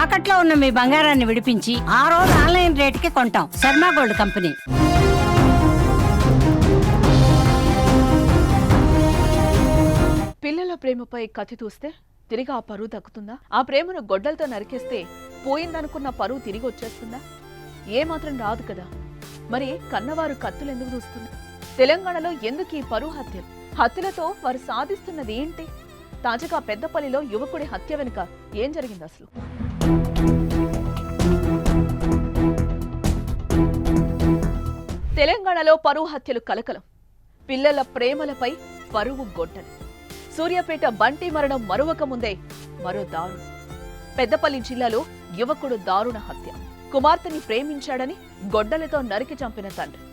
తాకట్లో ఉన్న మీ బంగారాన్ని విడిపించి ఆ రోజు ఆన్లైన్ రేటుకి కొంటాం. Sharma gold company. పిల్లల ప్రేమపై కత్తి తూస్తే తిరిగి ఆ పరువు దక్కుతుందా? ఆ ప్రేమను గొడ్డలతో నరికేస్తే పోయిందనుకున్న పరువు తిరిగి వచ్చేస్తుందా? ఏమాత్రం రాదు కదా. మరి కన్నవారు కత్తులు ఎందుకు దూస్తున్నారు? తెలంగాణలో ఎందుకు ఈ పరువు హత్యలు? హత్యలతో వారు సాధిస్తున్నది ఏంటి? తాజాగా పెద్దపల్లిలో యువకుడి హత్య వెనుక ఏం జరిగింది అసలు? తెలంగాణలో పరువు హత్యలు కలకలం. పిల్లల ప్రేమలపై పరువు గొడ్డలి. సూర్యాపేట బంటి మరణం మరువక ముందే మరో దారుణం. పెద్దపల్లి జిల్లాలో యువకుడు దారుణ హత్య. కుమార్తెని ప్రేమించాడని గొడ్డలితో నరికి చంపిన తండ్రి.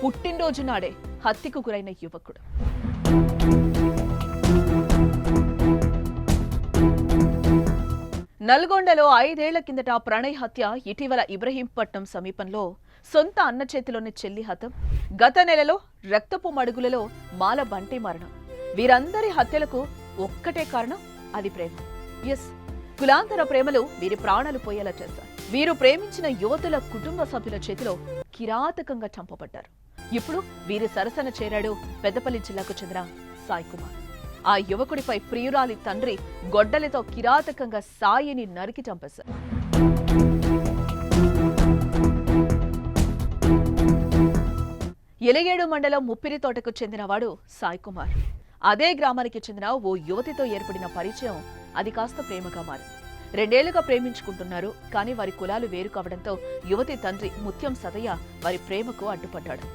పుట్టినరోజు నాడే హత్యకు గురైన యువకుడు. నల్గొండలో 5 ఏళ్ల కిందట ప్రణయ్ హత్య. ఇటీవల ఇబ్రహీంపట్నం సమీపంలో సొంత అన్న చేతిలోని చెల్లి హతం. గత నెలలో రక్తపు మడుగులలో మాల బంటి మరణం. వీరందరి హత్యలకు ఒక్కటే కారణం, అది ప్రేమ. ఎస్, కులాంతర ప్రేమలు వీరి ప్రాణాలు పోయేలా చేశారు. వీరు ప్రేమించిన యువతుల కుటుంబ సభ్యుల చేతిలో కిరాతకంగా చంపబడ్డారు. ఇప్పుడు వీరి సరసన చేరాడు పెద్దపల్లి జిల్లాకు చెందిన సాయి కుమార్. ఆ యువకుడిపై ప్రియురాలి తండ్రి గొడ్డలితో కిరాతకంగా సాయిని నరికి చంపేశారు. ఎలిగేడు మండలం ముప్పిరి తోటకు చెందినవాడు సాయి కుమార్. అదే గ్రామానికి చెందిన ఓ యువతితో ఏర్పడిన పరిచయం అది కాస్త ప్రేమగా మారింది. 2 ఏళ్లుగా ప్రేమించుకుంటున్నారు. కానీ వారి కులాలు వేరు కావడంతో యువతి తండ్రి ముత్యం సదయ్య వారి ప్రేమకు అడ్డుపడ్డాడు.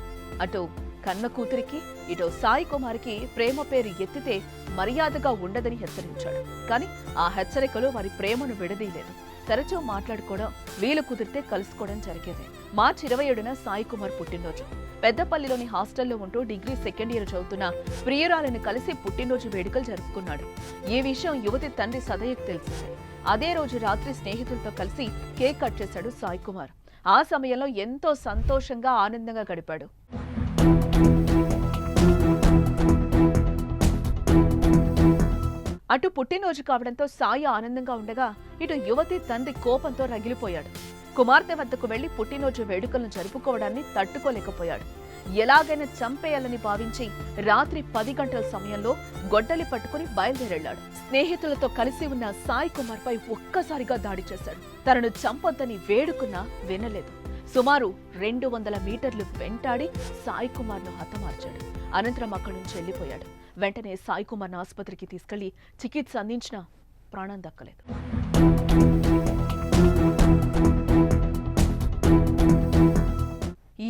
అటు కన్న కూతురికి, ఇటు సాయి కుమార్కి ప్రేమ పేరు ఎత్తితే మర్యాదగా ఉండదని హెచ్చరించాడు. కానీ ఆ హెచ్చరికలు వారి ప్రేమను విడదీయలేదు. తరచూ మాట్లాడుకోవడం, వీలు కుదిరితే కలుసుకోవడం జరిగేది. మార్చి 27న సాయి కుమార్ పుట్టినరోజు. పెద్దపల్లిలోని హాస్టల్లో ఉంటూ డిగ్రీ 2nd ఇయర్ చదువుతున్న ప్రియురాలను కలిసి పుట్టినరోజు వేడుకలు జరుపుకున్నాడు. ఈ విషయం యువతి తండ్రి సదయ్యకు తెలిసింది. అదే రోజు రాత్రి స్నేహితులతో కలిసి కేక్ కట్ చేశాడు సాయి కుమార్. ఆ సమయంలో ఎంతో సంతోషంగా ఆనందంగా గడిపాడు. అటు పుట్టినరోజు కావడంతో సాయి ఆనందంగా ఉండగా, ఇటు యువతి తండ్రి కోపంతో రగిలిపోయాడు. కుమార్తె వద్దకు వెళ్లి పుట్టినరోజు వేడుకలను జరుపుకోవడాన్ని తట్టుకోలేకపోయాడు. ఎలాగైనా చంపేయాలని భావించి రాత్రి 10 గంటల సమయంలో గొడ్డలి పట్టుకుని బయలుదేరెళ్లాడు. స్నేహితులతో కలిసి ఉన్న సాయి కుమార్ పై ఒక్కసారిగా దాడి చేశాడు. తనను చంపొద్దని వేడుకున్నా వినలేదు. సుమారు 200 మీటర్లు వెంటాడి సాయి కుమార్ ను హతమార్చాడు. అనంతరం అక్కడి నుంచి వెళ్లిపోయాడు. వెంటనే సాయి కుమార్ ఆసుపత్రికి తీసుకెళ్లి చికిత్స అందించినా ప్రాణం దక్కలేదు.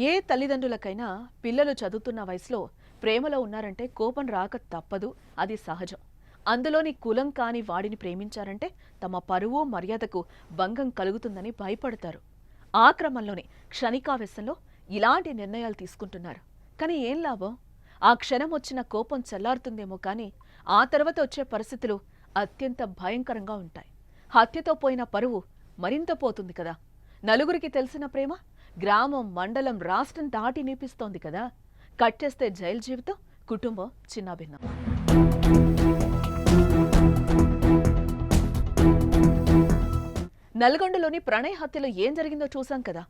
ఏ తల్లిదండ్రులకైనా పిల్లలు చదువుతున్న వయసులో ప్రేమలో ఉన్నారంటే కోపం రాక తప్పదు, అది సహజం. అందులోని కులం కాని వాడిని ప్రేమించారంటే తమ పరువు మర్యాదకు భంగం కలుగుతుందని భయపడతారు. ఆ క్రమంలోనే క్షణికావేశంలో ఇలాంటి నిర్ణయాలు తీసుకుంటున్నారు. కానీ ఏం లాభం? ఆ క్షణం వచ్చిన కోపం చల్లారుతుందేమో కానీ ఆ తర్వాత వచ్చే పరిస్థితులు అత్యంత భయంకరంగా ఉంటాయి. హత్యతో పోయిన పరువు మరింత పోతుంది కదా. నలుగురికి తెలిసిన ప్రేమ గ్రామం, మండలం, రాష్ట్రం దాటి నిపిస్తోంది కదా. కట్ చేస్తే జైలు జీవితం, కుటుంబం చిన్నాభిన్నం. నల్గొండలోని ప్రణయ్ హత్యలో ఏం జరిగిందో చూశాం కదా.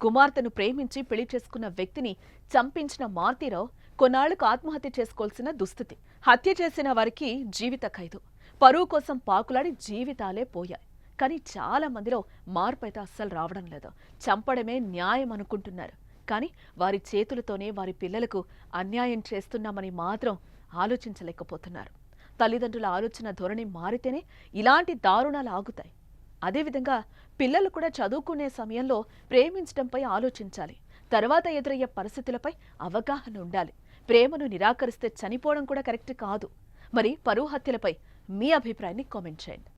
కుమార్తెను ప్రేమించి పెళ్లి చేసుకున్న వ్యక్తిని చంపించిన మారుతీరావు కొన్నాళ్లకు ఆత్మహత్య చేసుకోవాల్సిన దుస్థితి. హత్య చేసిన వారికి జీవిత ఖైదు. పరువు కోసం పాకులాడి జీవితాలే పోయాయి. కానీ చాలా మందిలో మార్పు అయితే అస్సలు రావడం లేదు. చంపడమే న్యాయం అనుకుంటున్నారు. కానీ వారి చేతులతోనే వారి పిల్లలకు అన్యాయం చేస్తున్నామని మాత్రం ఆలోచించలేకపోతున్నారు. తల్లిదండ్రుల ఆలోచన ధోరణి మారితేనే ఇలాంటి దారుణాలు ఆగుతాయి. అదేవిధంగా పిల్లలు కూడా చదువుకునే సమయంలో ప్రేమించడంపై ఆలోచించాలి. తర్వాత ఎదురయ్యే పరిస్థితులపై అవగాహన ఉండాలి. ప్రేమను నిరాకరిస్తే చనిపోవడం కూడా కరెక్ట్ కాదు. మరి పరువు హత్యలపై మీ అభిప్రాయాన్ని కామెంట్ చేయండి.